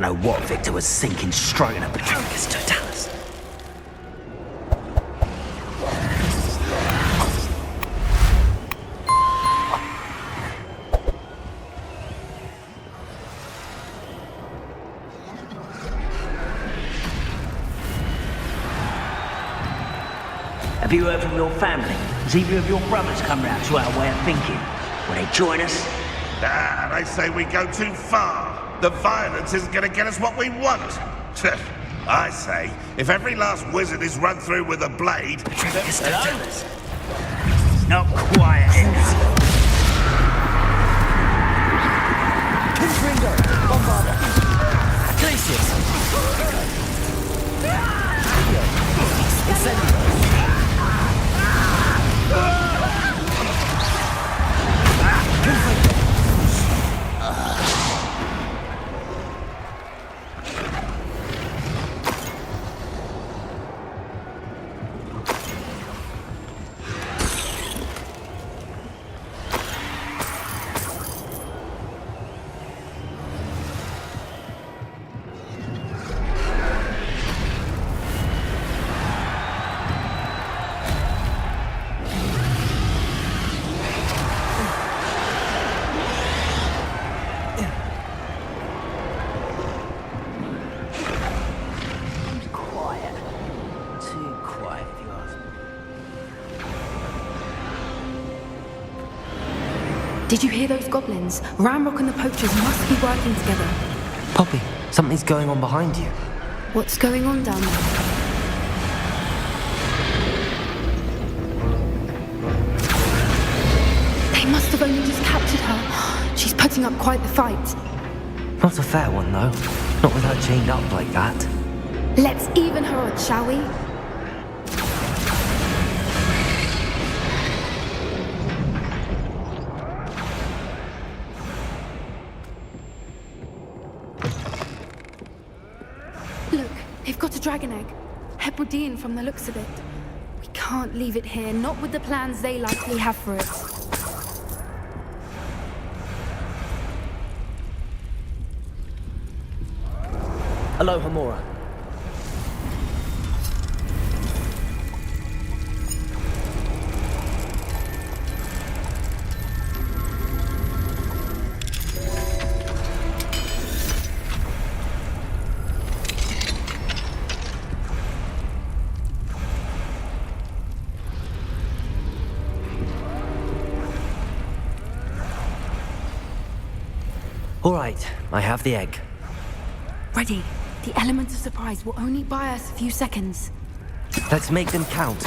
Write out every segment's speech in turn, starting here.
Don't know what Victor was sinking straight in a Patronus Totalis. Have you heard from your family? Has either of your brothers come round to our way of thinking? Will they join us? Nah, they say we go too far. The violence isn't going to get us what we want. I say, if every last wizard is run through with a blade... Not quiet. Confringo! Bombarda! Glacius! Incendio! Did you hear those goblins? Ramrock and the poachers must be working together. Poppy, something's going on behind you. What's going on down there? They must have only just captured her. She's putting up quite the fight. Not a fair one, though. Not with her chained up like that. Let's even her odds, shall we? They've got a dragon egg. Hebridean from the looks of it. We can't leave it here, not with the plans they likely have for it. Hello, Hamura. All right, I have the egg. Ready. The element of surprise will only buy us a few seconds. Let's make them count.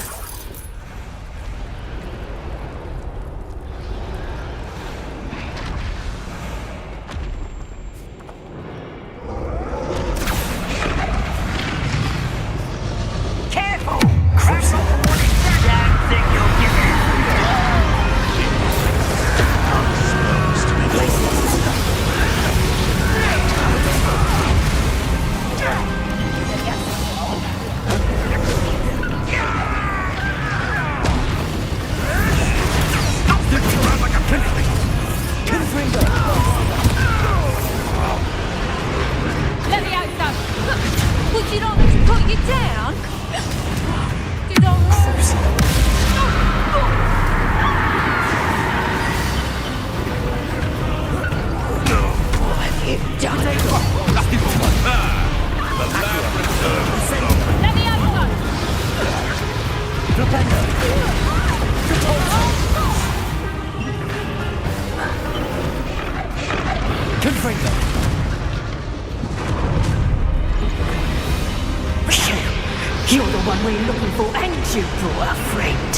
You're the one we're looking for, ain't you, poor friend?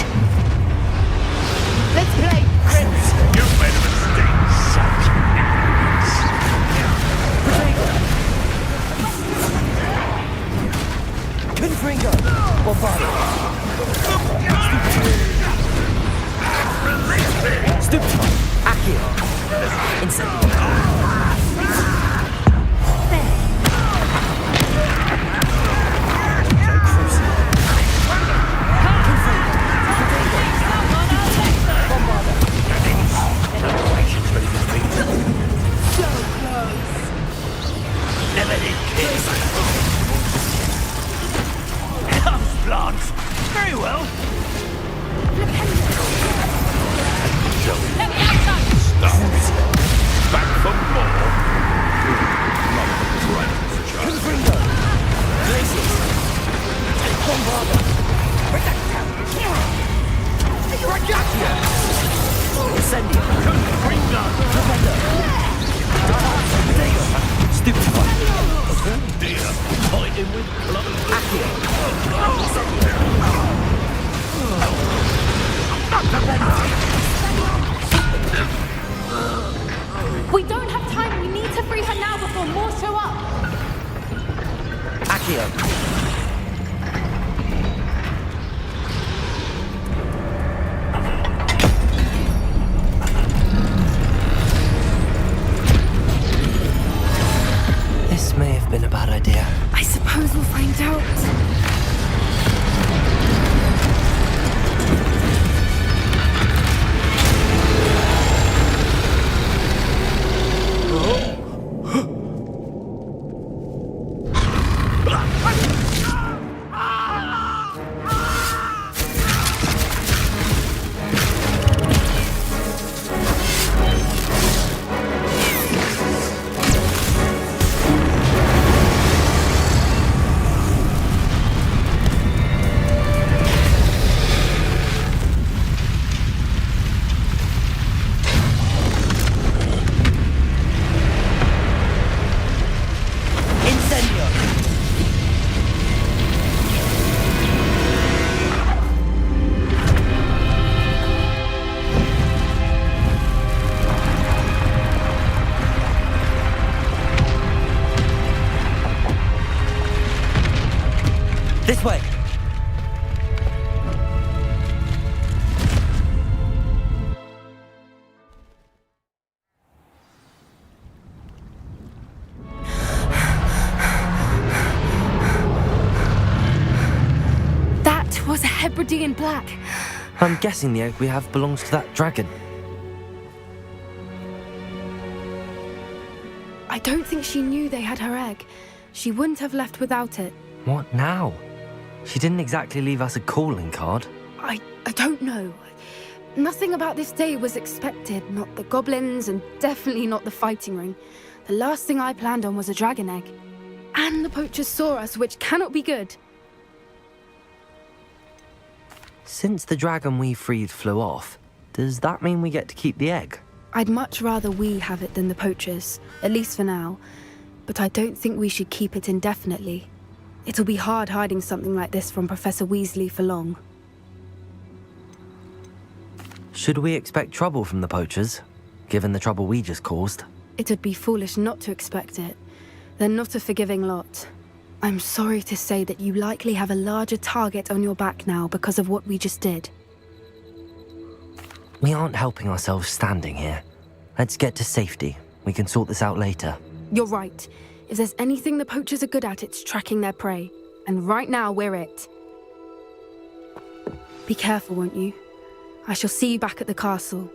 Let's play, friends. You've made a mistake. Such arrogance. Confringo! Bombarda! Stupid! Accio! Incendio! Never did Back for more. Not the brightest child. We don't have time. We need to free her now before more show up. Accio. This may have been a bad idea. I suppose we'll find out. This way. That was a Hebridean black. I'm guessing the egg we have belongs to that dragon. I don't think she knew they had her egg. She wouldn't have left without it. What now? She didn't exactly leave us a calling card. I don't know. Nothing about this day was expected. Not the goblins, and definitely not the fighting ring. The last thing I planned on was a dragon egg. And the poachers saw us, which cannot be good. Since the dragon we freed flew off, does that mean we get to keep the egg? I'd much rather we have it than the poachers, at least for now. But I don't think we should keep it indefinitely. It'll be hard hiding something like this from Professor Weasley for long. Should we expect trouble from the poachers, given the trouble we just caused? It'd be foolish not to expect it. They're not a forgiving lot. I'm sorry to say that you likely have a larger target on your back now because of what we just did. We aren't helping ourselves standing here. Let's get to safety. We can sort this out later. You're right. If there's anything the poachers are good at, it's tracking their prey. And right now, we're it. Be careful, won't you? I shall see you back at the castle.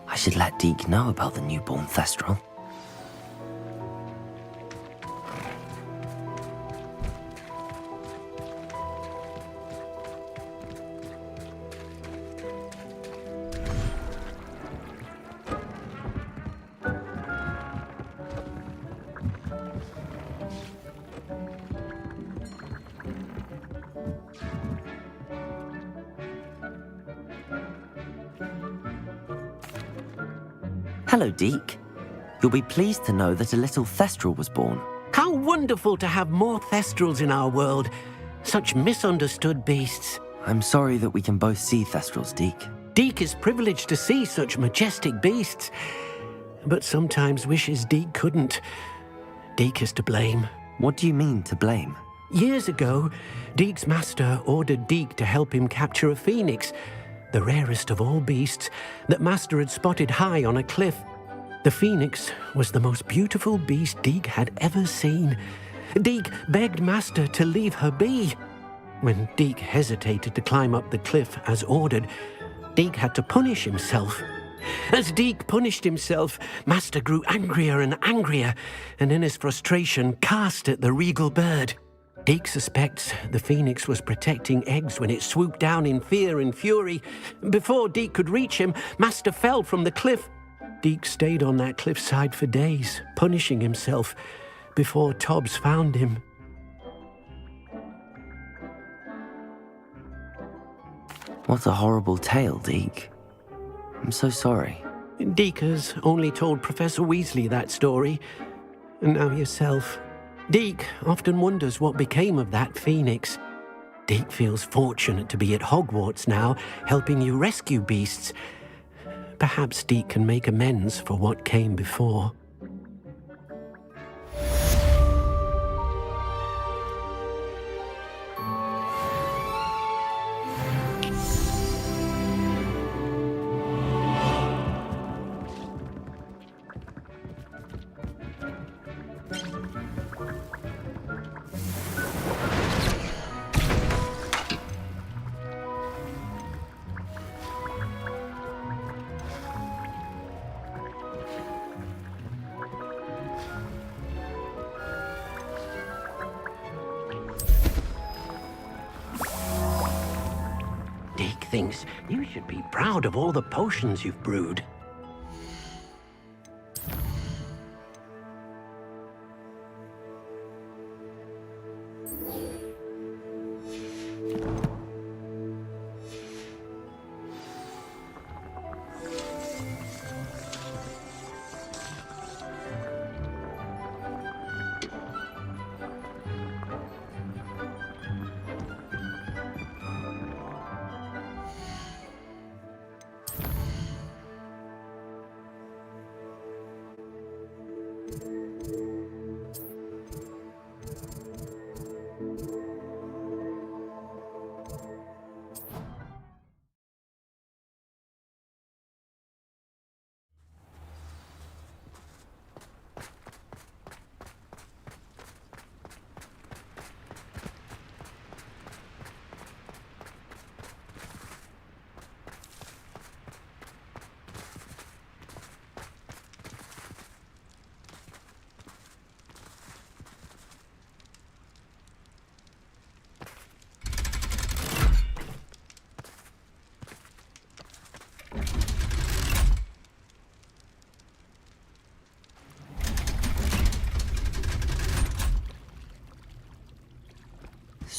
I should let Deke know about the newborn Thestral. Hello, Deke. You'll be pleased to know that a little Thestral was born. How wonderful to have more Thestrals in our world. Such misunderstood beasts. I'm sorry that we can both see Thestrals, Deke. Deke is privileged to see such majestic beasts, but sometimes wishes Deke couldn't. Deke is to blame. What do you mean, to blame? Years ago, Deke's master ordered Deke to help him capture a phoenix, the rarest of all beasts, that Master had spotted high on a cliff. The phoenix was the most beautiful beast Deke had ever seen. Deke begged Master to leave her be. When Deke hesitated to climb up the cliff as ordered, Deke had to punish himself. As Deke punished himself, Master grew angrier and angrier, and in his frustration cast at the regal bird. Deke suspects the phoenix was protecting eggs when it swooped down in fear and fury. Before Deke could reach him, Master fell from the cliff. Deke stayed on that cliffside for days, punishing himself, before Tobbs found him. What a horrible tale, Deke. I'm so sorry. Deke has only told Professor Weasley that story, and now yourself. Deke often wonders what became of that phoenix. Deke feels fortunate to be at Hogwarts now, helping you rescue beasts. Perhaps Deke can make amends for what came before. Deke thinks you should be proud of all the potions you've brewed.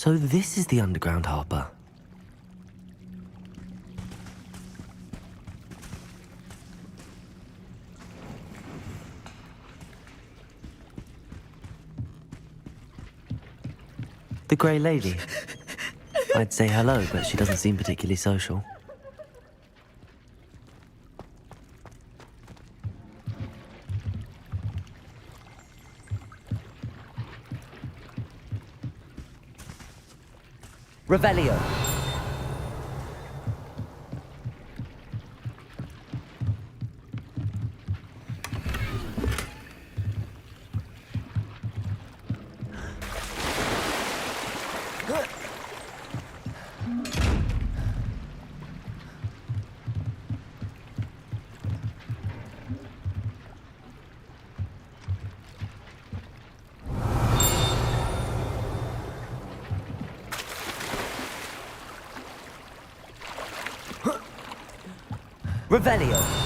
So this is the underground harbour. The Grey Lady. I'd say hello, but she doesn't seem particularly social. Revelio. Revelio.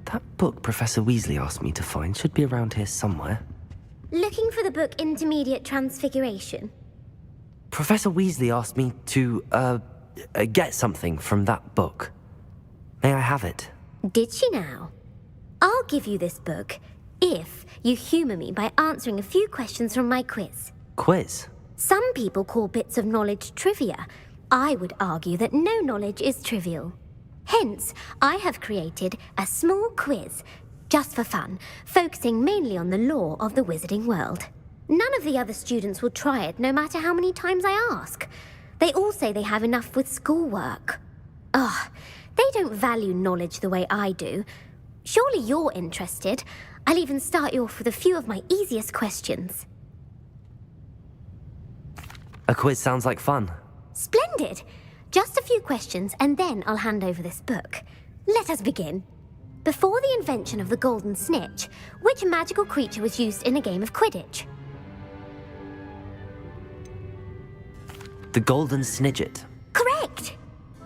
That book Professor Weasley asked me to find should be around here somewhere. Looking for the book Intermediate Transfiguration? Professor Weasley asked me to, get something from that book. May I have it? Did she now? I'll give you this book if you humour me by answering a few questions from my quiz. Quiz? Some people call bits of knowledge trivia. I would argue that no knowledge is trivial. Hence, I have created a small quiz, just for fun, focusing mainly on the lore of the wizarding world. None of the other students will try it, no matter how many times I ask. They all say they have enough with schoolwork. Ugh, they don't value knowledge the way I do. Surely you're interested. I'll even start you off with a few of my easiest questions. A quiz sounds like fun. Splendid! Just a few questions, and then I'll hand over this book. Let us begin. Before the invention of the golden snitch, which magical creature was used in a game of Quidditch? The Golden Snidget. Correct!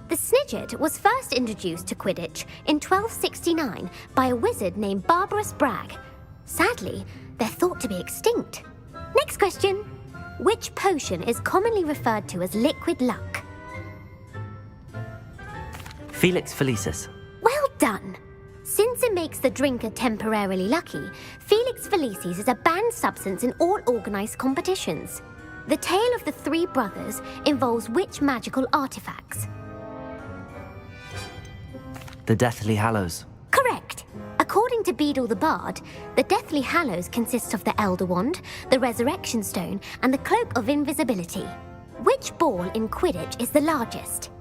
The Snidget was first introduced to Quidditch in 1269 by a wizard named Barbarous Bragg. Sadly, they're thought to be extinct. Next question. Which potion is commonly referred to as liquid luck? Felix Felicis. Well done! Since it makes the drinker temporarily lucky, Felix Felicis is a banned substance in all organised competitions. The tale of the three brothers involves which magical artifacts? The Deathly Hallows. Correct! According to Beedle the Bard, the Deathly Hallows consists of the Elder Wand, the Resurrection Stone, and the Cloak of Invisibility. Which ball in Quidditch is the largest?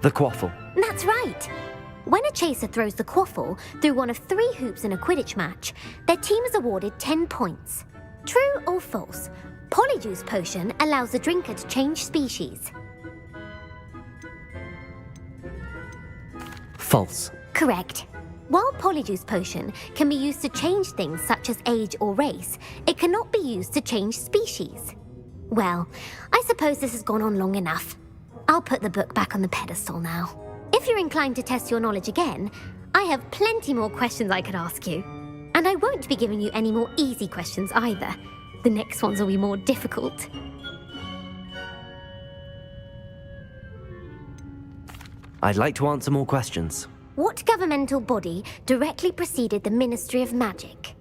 The Quaffle. That's right! When a chaser throws the quaffle through one of 3 hoops in a Quidditch match, their team is awarded 10 points. True or false? Polyjuice Potion allows the drinker to change species. False. Correct. While Polyjuice Potion can be used to change things such as age or race, it cannot be used to change species. Well, I suppose this has gone on long enough. I'll put the book back on the pedestal now. If you're inclined to test your knowledge again, I have plenty more questions I could ask you. And I won't be giving you any more easy questions either. The next ones will be more difficult. I'd like to answer more questions. What governmental body directly preceded the Ministry of Magic?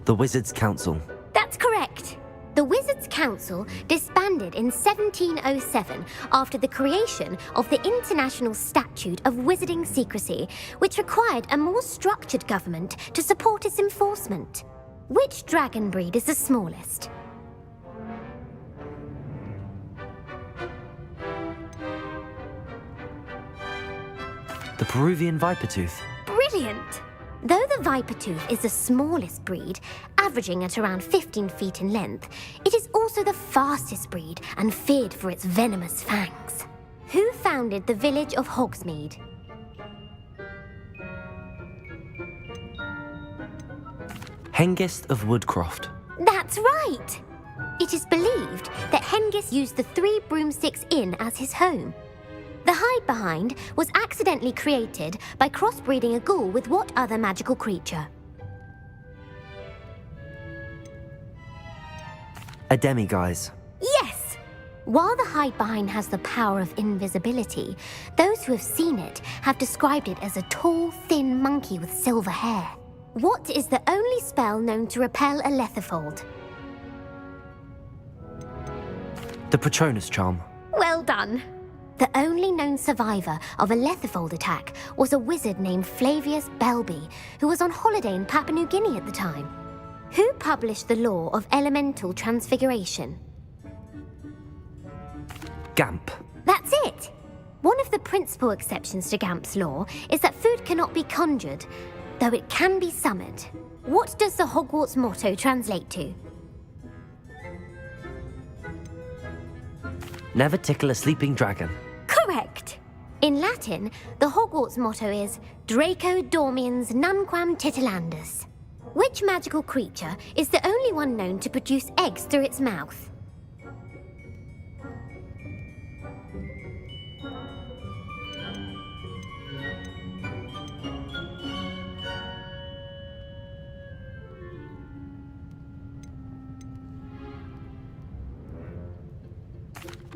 The Wizards' Council. That's correct. The Wizards' Council disbanded in 1707 after the creation of the International Statute of Wizarding Secrecy, which required a more structured government to support its enforcement. Which dragon breed is the smallest? The Peruvian Vipertooth. Brilliant! Though the Vipertooth is the smallest breed, averaging at around 15 feet in length, it is also the fastest breed and feared for its venomous fangs. Who founded the village of Hogsmeade? Hengist of Woodcroft. That's right! It is believed that Hengist used the Three Broomsticks Inn as his home. The hide-behind was accidentally created by crossbreeding a ghoul with what other magical creature? A demiguise. Yes! While the hide-behind has the power of invisibility, those who have seen it have described it as a tall, thin monkey with silver hair. What is the only spell known to repel a letherfold? The Patronus Charm. Well done! The only known survivor of a letherfold attack was a wizard named Flavius Belby, who was on holiday in Papua New Guinea at the time. Who published the law of elemental transfiguration? Gamp. That's it! One of the principal exceptions to Gamp's law is that food cannot be conjured, though it can be summoned. What does the Hogwarts motto translate to? Never tickle a sleeping dragon. Correct! In Latin, the Hogwarts motto is Draco Dormiens Nunquam Titilandus. Which magical creature is the only one known to produce eggs through its mouth?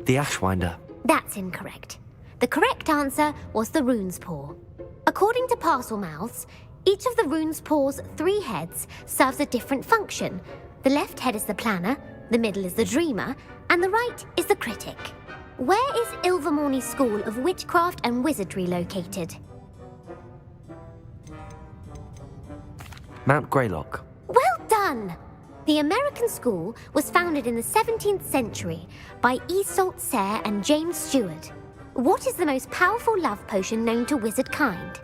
The Ashwinder. That's incorrect. The correct answer was the rune's paw. According to Parselmouths, each of the rune's paw's 3 heads serves a different function. The left head is the planner, the middle is the dreamer, and the right is the critic. Where is Ilvermorny School of Witchcraft and Wizardry located? Mount Greylock. Well done! The American school was founded in the 17th century by Iseult Sayre and James Stewart. What is the most powerful love potion known to wizard kind?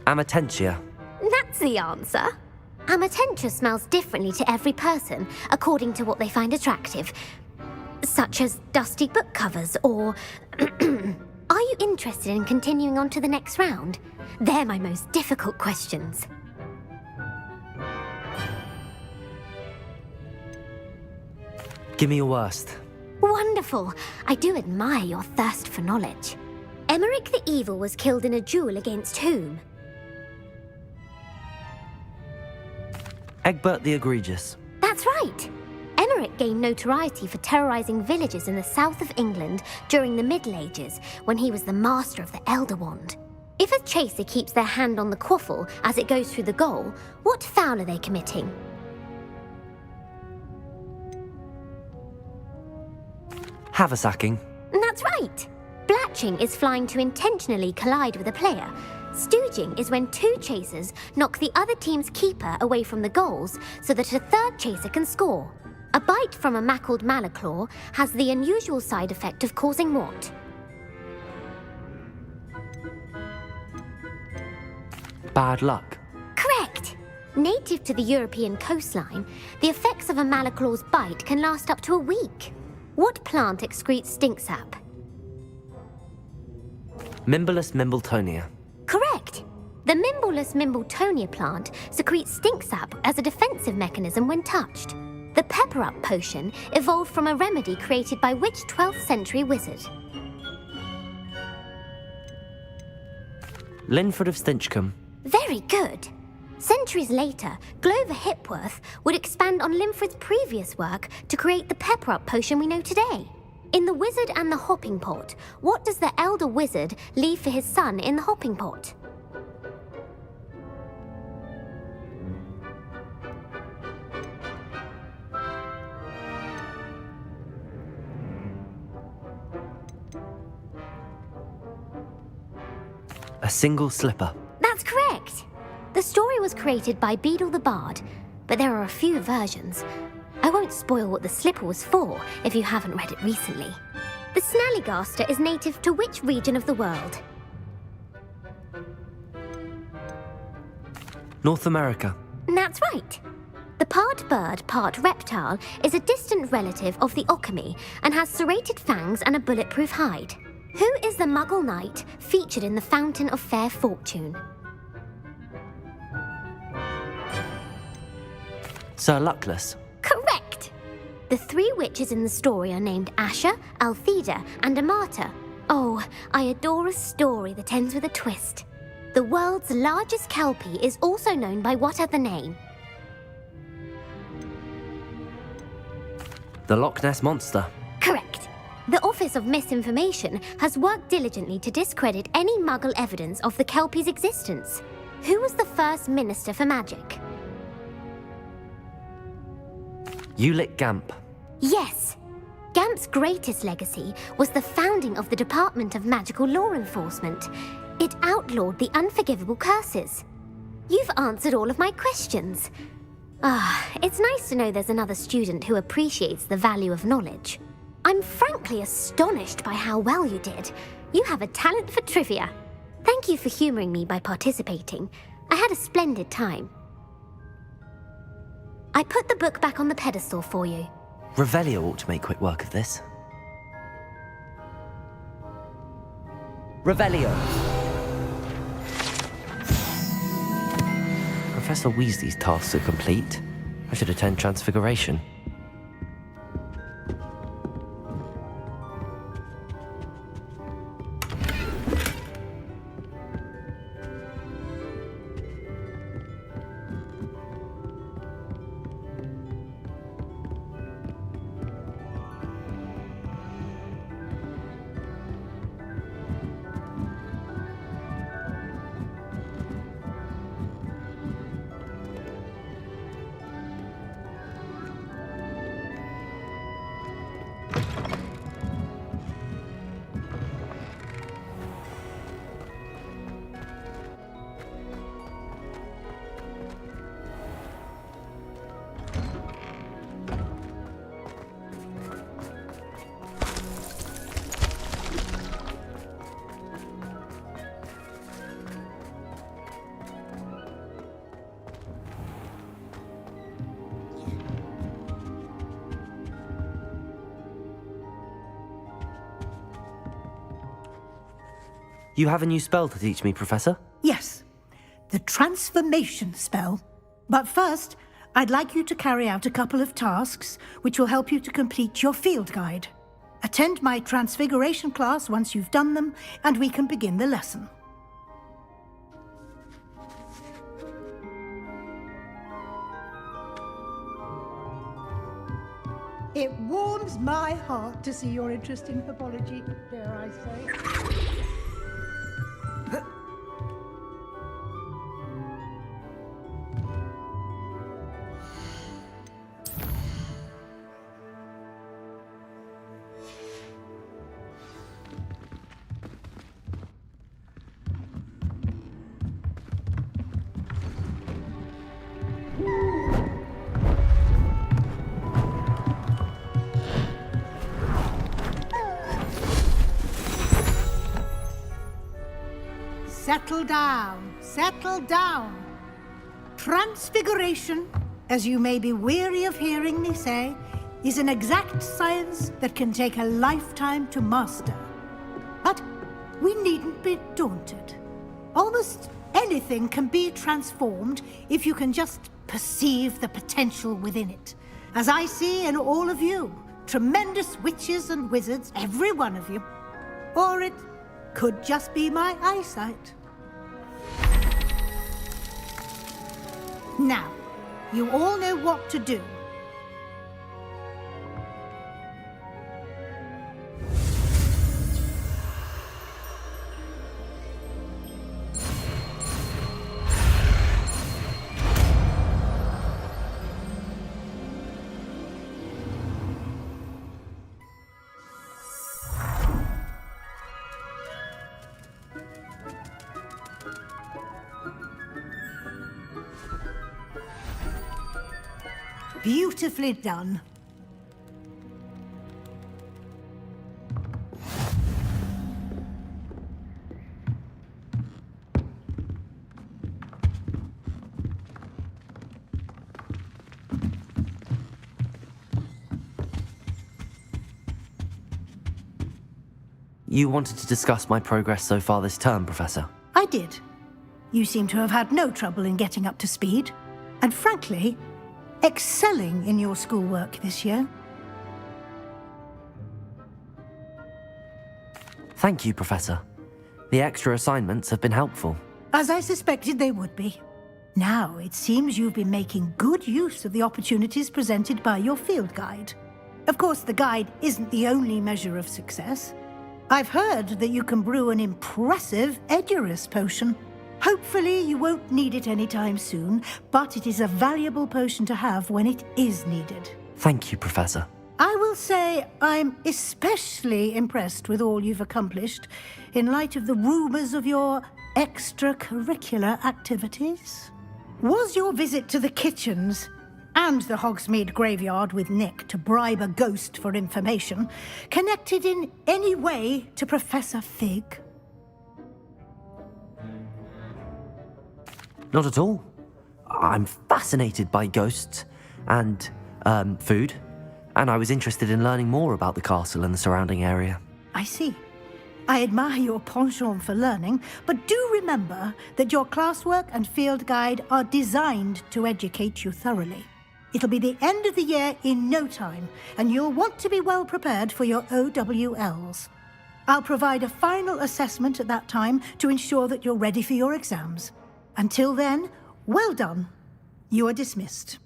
Amatentia. That's the answer. Amatentia smells differently to every person, according to what they find attractive, such as dusty book covers or... Are you interested in continuing on to the next round? They're my most difficult questions. Give me your worst. Wonderful. I do admire your thirst for knowledge. Emeric the Evil was killed in a duel against whom? Egbert the Egregious. That's right. Emeric gained notoriety for terrorizing villages in the south of England during the Middle Ages, when he was the master of the Elder Wand. If a chaser keeps their hand on the quaffle as it goes through the goal, what foul are they committing? Haversacking. That's right. Blatching is flying to intentionally collide with a player. Stooging is when 2 chasers knock the other team's keeper away from the goals so that a third chaser can score. A bite from a mackled malaclaw has the unusual side effect of causing what? Bad luck. Correct! Native to the European coastline, the effects of a malaclaw's bite can last up to a week. What plant excretes stink sap? Mimblus Mimbletonia. Correct! The Mimblus Mimbletonia plant secretes stink sap as a defensive mechanism when touched. The Pepper-Up potion evolved from a remedy created by which 12th century wizard? Linford of Stinchcombe. Very good. Centuries later, Glover Hipworth would expand on Limfred's previous work to create the pepper-up potion we know today. In The Wizard and the Hopping Pot, what does the elder wizard leave for his son in the hopping pot? A single slipper. That's correct. The story was created by Beadle the Bard, but there are a few versions. I won't spoil what the slipper was for if you haven't read it recently. The Snallygaster is native to which region of the world? North America. That's right. The part bird, part reptile is a distant relative of the Occamy and has serrated fangs and a bulletproof hide. Who is the Muggle knight featured in the Fountain of Fair Fortune? Sir Luckless. Correct! The three witches in the story are named Asher, Altheda, and Amata. Oh, I adore a story that ends with a twist. The world's largest kelpie is also known by what other name? The Loch Ness Monster. Correct. The Office of Misinformation has worked diligently to discredit any Muggle evidence of the kelpie's existence. Who was the first Minister for Magic? Ulick Gamp. Yes. Gamp's greatest legacy was the founding of the Department of Magical Law Enforcement. It outlawed the unforgivable curses. You've answered all of my questions. It's nice to know there's another student who appreciates the value of knowledge. I'm frankly astonished by how well you did. You have a talent for trivia. Thank you for humoring me by participating. I had a splendid time. I put the book back on the pedestal for you. Revelio ought to make quick work of this. Revelio! Professor Weasley's tasks are complete. I should attend Transfiguration. You have a new spell to teach me, Professor? Yes, the transformation spell. But first, I'd like you to carry out a couple of tasks which will help you to complete your field guide. Attend my transfiguration class once you've done them, and we can begin the lesson. It warms my heart to see your interest in herbology, dare I say. Settle down, settle down. Transfiguration, as you may be weary of hearing me say, is an exact science that can take a lifetime to master. But we needn't be daunted. Almost anything can be transformed if you can just perceive the potential within it. As I see in all of you, tremendous witches and wizards, every one of you. Or it could just be my eyesight. Now, you all know what to do. Beautifully done. You wanted to discuss my progress so far this term, Professor? I did. You seem to have had no trouble in getting up to speed, and frankly, excelling in your schoolwork this year. Thank you, Professor. The extra assignments have been helpful. As I suspected they would be. Now, it seems you've been making good use of the opportunities presented by your field guide. Of course, the guide isn't the only measure of success. I've heard that you can brew an impressive Edurus potion. Hopefully, you won't need it anytime soon, but it is a valuable potion to have when it is needed. Thank you, Professor. I will say I'm especially impressed with all you've accomplished in light of the rumors of your extracurricular activities. Was your visit to the kitchens and the Hogsmeade graveyard with Nick to bribe a ghost for information connected in any way to Professor Fig? Not at all. I'm fascinated by ghosts and, food, and I was interested in learning more about the castle and the surrounding area. I see. I admire your penchant for learning, but do remember that your classwork and field guide are designed to educate you thoroughly. It'll be the end of the year in no time, and you'll want to be well prepared for your OWLs. I'll provide a final assessment at that time to ensure that you're ready for your exams. Until then, well done. You are dismissed.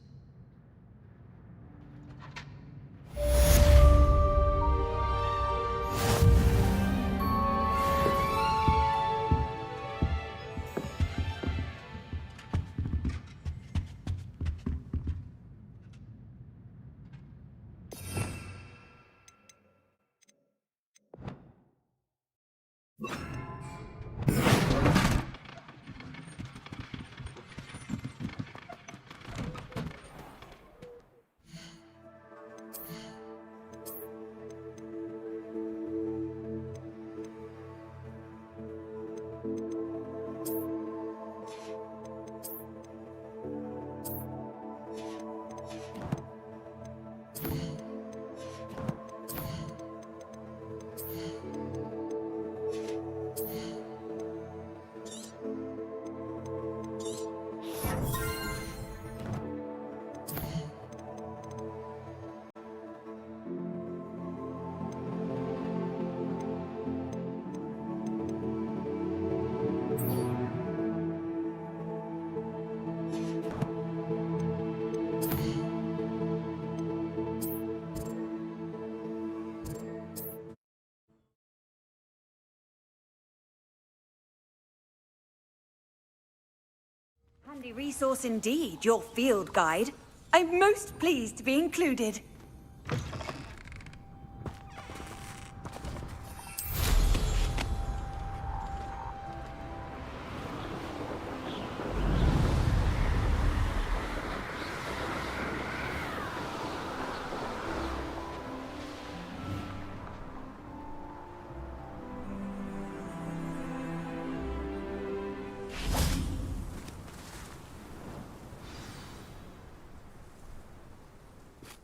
Handy resource indeed, your field guide. I'm most pleased to be included.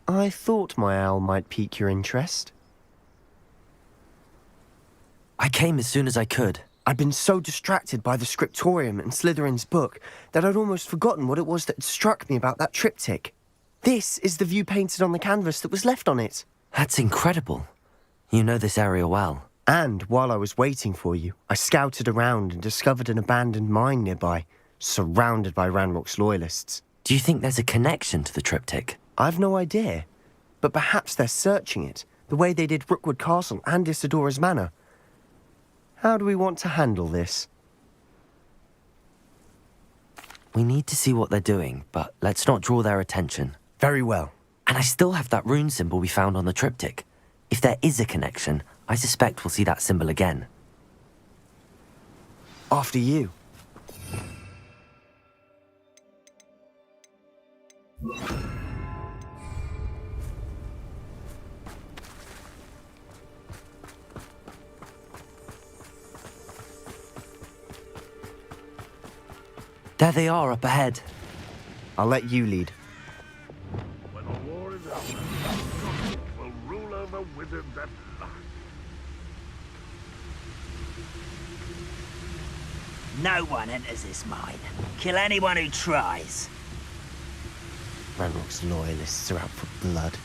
I thought my owl might pique your interest. I came as soon as I could. I'd been so distracted by the scriptorium and Slytherin's book that I'd almost forgotten what it was that had struck me about that triptych. This is the view painted on the canvas that was left on it. That's incredible. You know this area well. And while I was waiting for you, I scouted around and discovered an abandoned mine nearby, surrounded by Ranrock's loyalists. Do you think there's a connection to the triptych? I've no idea. But perhaps they're searching it, the way they did Rookwood Castle and Isidora's Manor. How do we want to handle this? We need to see what they're doing, but let's not draw their attention. Very well. And I still have that rune symbol we found on the triptych. If there is a connection, I suspect we'll see that symbol again. After you. There they are up ahead. I'll let you lead. When the war is over, we'll rule over wizards at last. No one enters this mine. Kill anyone who tries. Ranrock's loyalists are out for blood.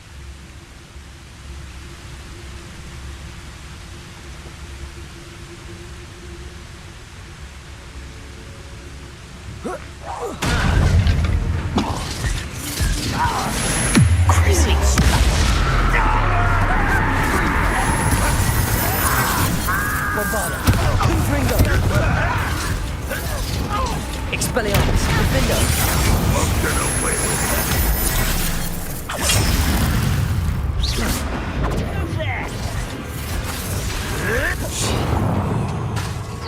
Expelliarmus, Defender!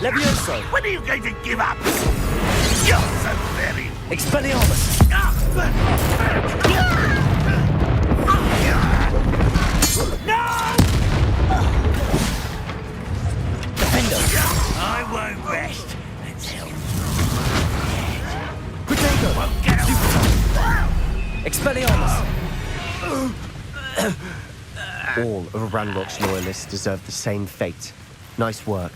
Levioso! When are you going to give up? You're so very... Expelliarmus! Defender! I won't rest until... Protego! Expelliarmus! All of Ranrock's loyalists deserve the same fate. Nice work.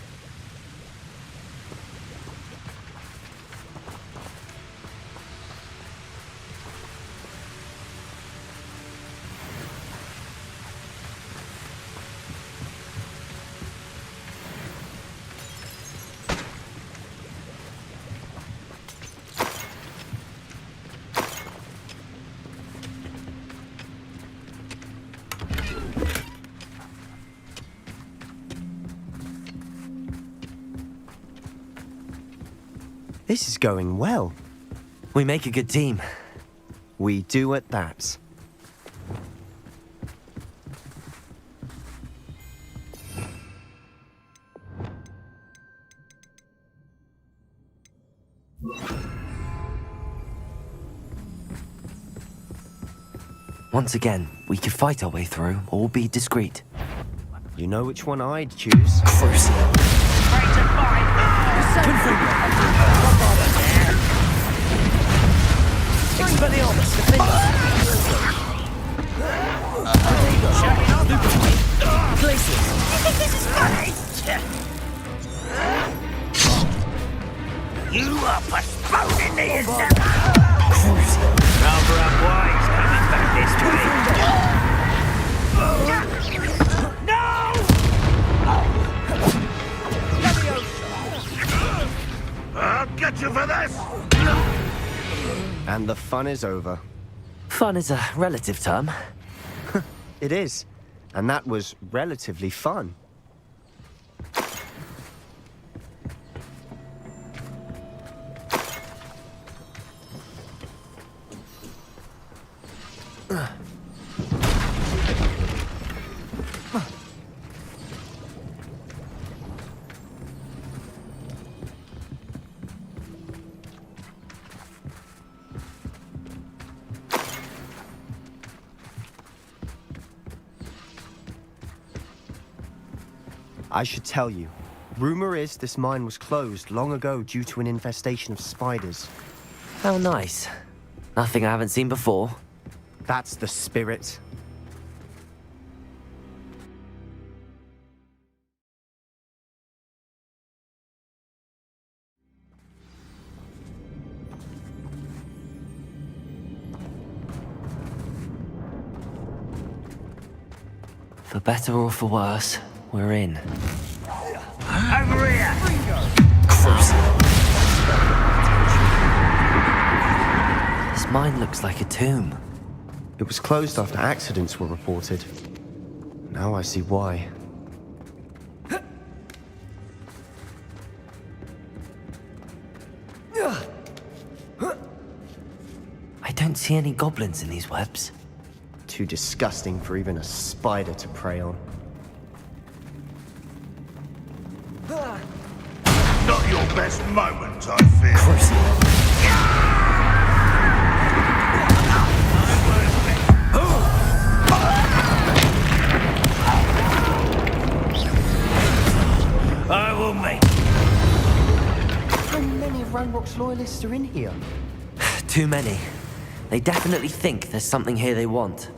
This is going well. We make a good team. We do at that. Once again, we could fight our way through or be discreet. You know which one I'd choose. Crucial. Expelliarmus, Defender! Places! This is funny! You are postponing the endeavor! Rather unwise coming back this way. No! I'll get you for this! And the fun is over. Fun is a relative term. It is. And that was relatively fun. I should tell you. Rumor is this mine was closed long ago due to an infestation of spiders. How nice. Nothing I haven't seen before. That's the spirit. For better or for worse, we're in. Over here! This Mine looks like a tomb. It was closed after accidents were reported. Now I see why. I don't see any goblins in these webs. Too disgusting for even a spider to prey on. Not your best moment, I fear. I will make. How many of Ranrock's loyalists are in here? Too many. They definitely think there's something here they want.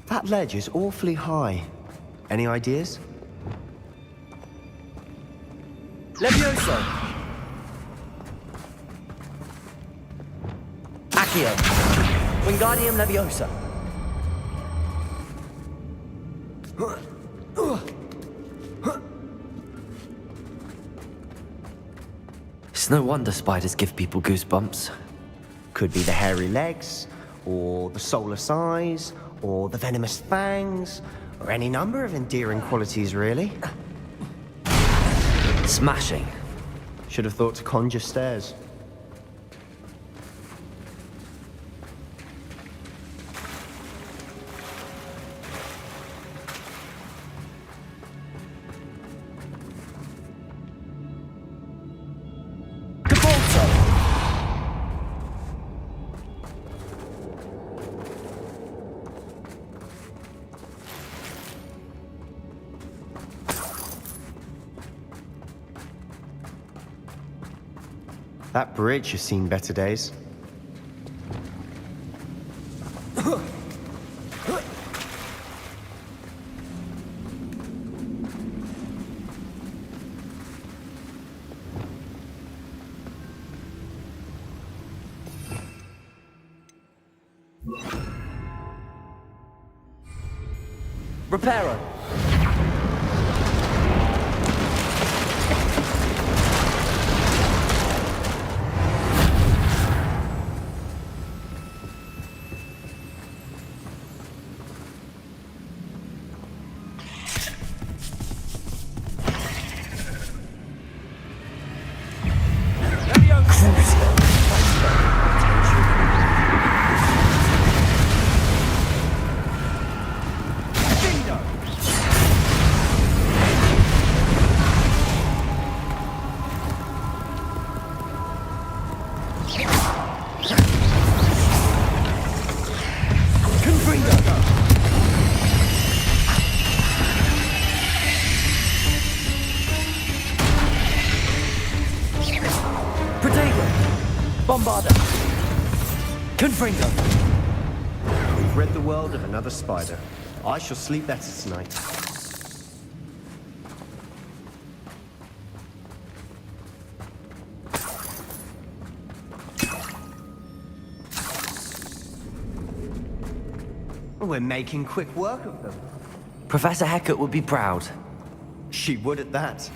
That ledge is awfully high. Any ideas? Levioso! Accio! Wingardium Leviosa! It's no wonder spiders give people goosebumps. Could be the hairy legs, or the soulless eyes, or the venomous fangs, or any number of endearing qualities, really. Smashing. Should have thought to conjure stairs. That bridge has seen better days. Reparo! We've rid the world of another spider. I shall sleep better tonight. We're making quick work of them. Professor Hecat would be proud. She would at that.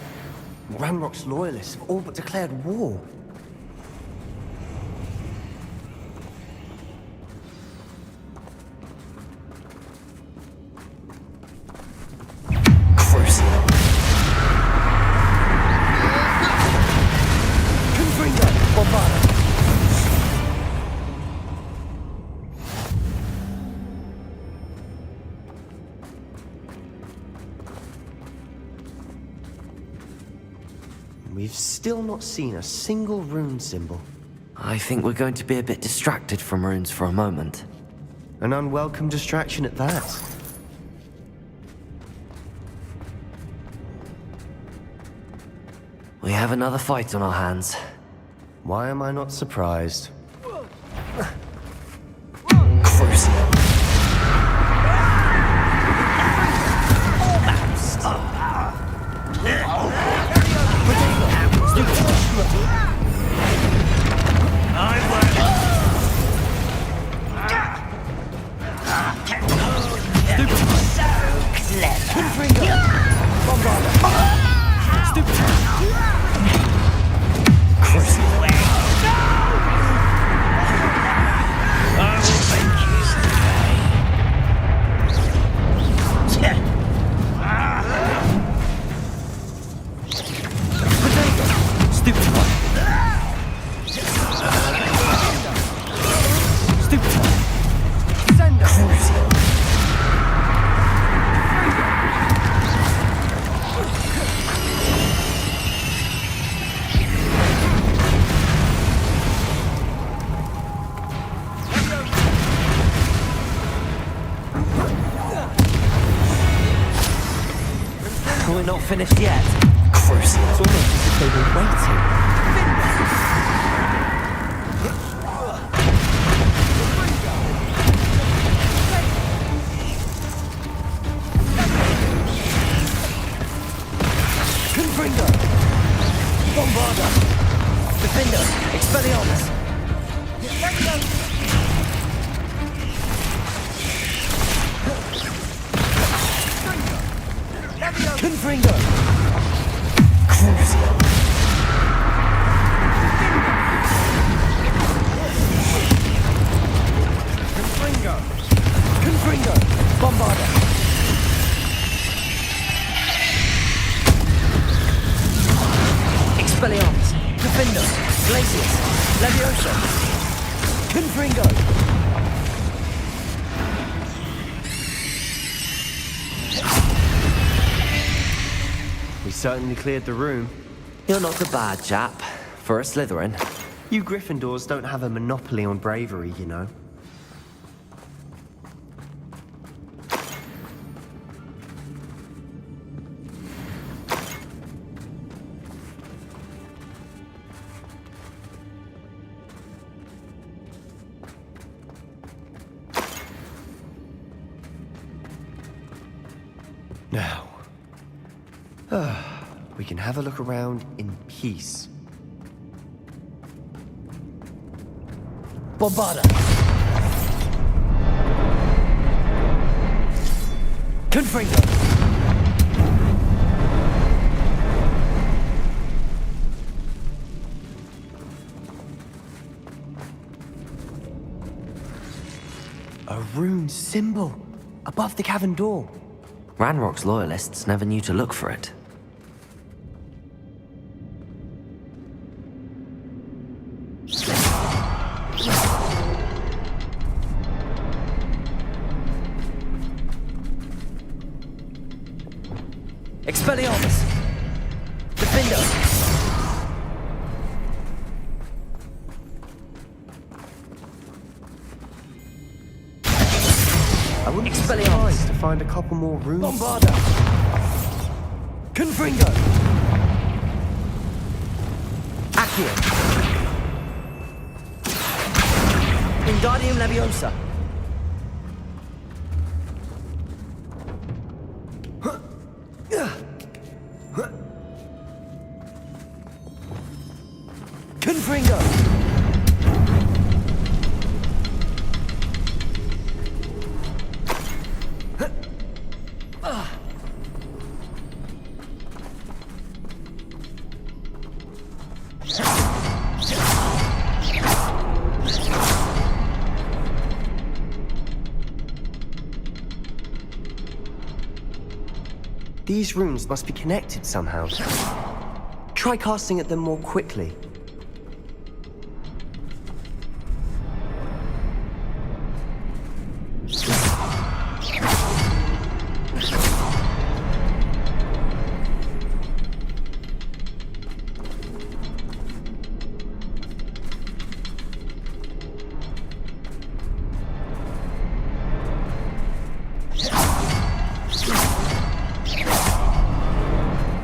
Ranrock's loyalists have all but declared war. We've still not seen a single rune symbol. I think we're going to be a bit distracted from runes for a moment. An unwelcome distraction at that. We have another fight on our hands. Why am I not surprised? finished yet. Crucial. It's almost as if they were waiting. Confringo! Bombarda! Defender! Expelliarmus! Confringo! Crucial! Confringo! Confringo! Bombarda! Expelliarmus! Defender! Glacius! Leviosa! Confringo! We certainly cleared the room. You're not a bad chap for a Slytherin. You Gryffindors don't have a monopoly on bravery, you know. Now, we can have a look around in peace. Bombarda! Confringo! A rune symbol above the cavern door. Ranrock's loyalists never knew to look for it. Expelliarmus! Defender! I wouldn't be Expelliarmus! surprised to find a couple more runes. Bombarda! Confringo! Accio! Wingardium Leviosa! Confringo! These runes must be connected somehow. Try casting at them more quickly.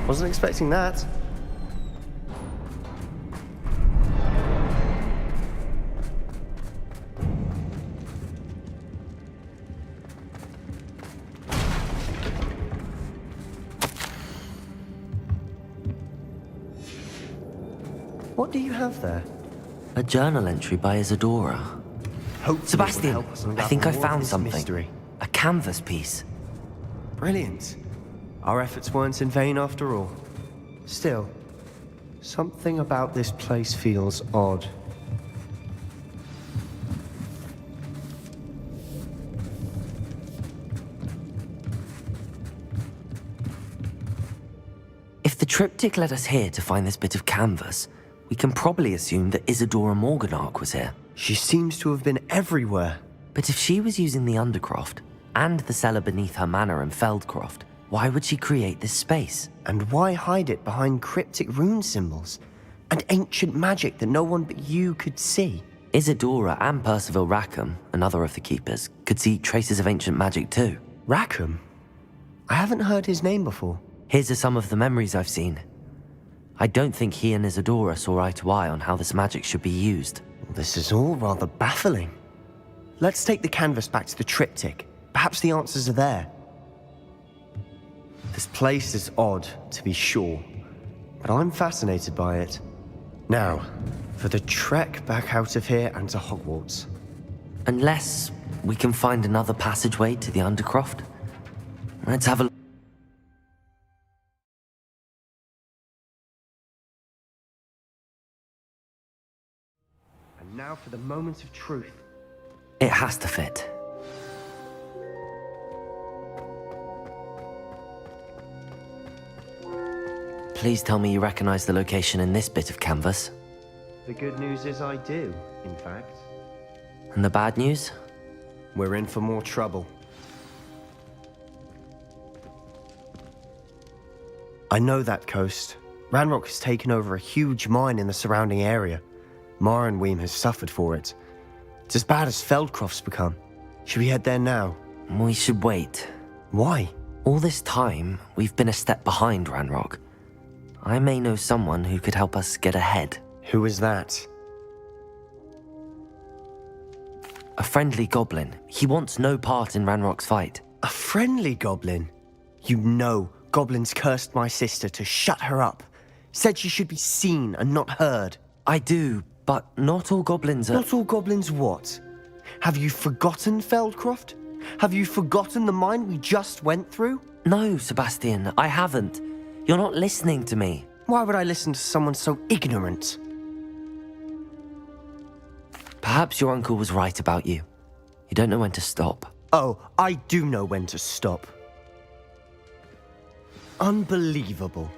Wasn't expecting that. What do you have there? A journal entry by Isadora. Hopefully it will Sebastian, help us I unravel think I more of found this something. mystery. A canvas piece. Brilliant. Our efforts weren't in vain after all. Still, something about this place feels odd. If the triptych led us here to find this bit of canvas, we can probably assume that Isadora Morganach was here. She seems to have been everywhere. But if she was using the Undercroft and the cellar beneath her manor in Feldcroft, why would she create this space? And why hide it behind cryptic rune symbols? And ancient magic that no one but you could see? Isadora and Percival Rackham, another of the Keepers, could see traces of ancient magic too. Rackham? I haven't heard his name before. His are some of the memories I've seen. I don't think he and Isadora saw eye to eye on how this magic should be used. This is all rather baffling. Let's take the canvas back to the triptych. Perhaps the answers are there. This place is odd, to be sure, but I'm fascinated by it. Now, for the trek back out of here and to Hogwarts. Unless we can find another passageway to the Undercroft. Let's have a look. And now for the moment of truth. It has to fit. Please tell me you recognize the location in this bit of canvas. The good news is I do, in fact. And the bad news? We're in for more trouble. I know that coast. Ranrock has taken over a huge mine in the surrounding area. Marrenweem has suffered for it. It's as bad as Feldcroft's become. Should we head there now? We should wait. Why? All this time, we've been a step behind Ranrock. I may know someone who could help us get ahead. Who is that? A friendly goblin. He wants no part in Ranrock's fight. A friendly goblin? You know goblins cursed my sister to shut her up. Said she should be seen and not heard. I do, but not all goblins are... Not all goblins what? Have you forgotten Feldcroft? Have you forgotten the mine we just went through? No, Sebastian, I haven't. You're not listening to me. Why would I listen to someone so ignorant? Perhaps your uncle was right about you. You don't know when to stop. Oh, I do know when to stop. Unbelievable.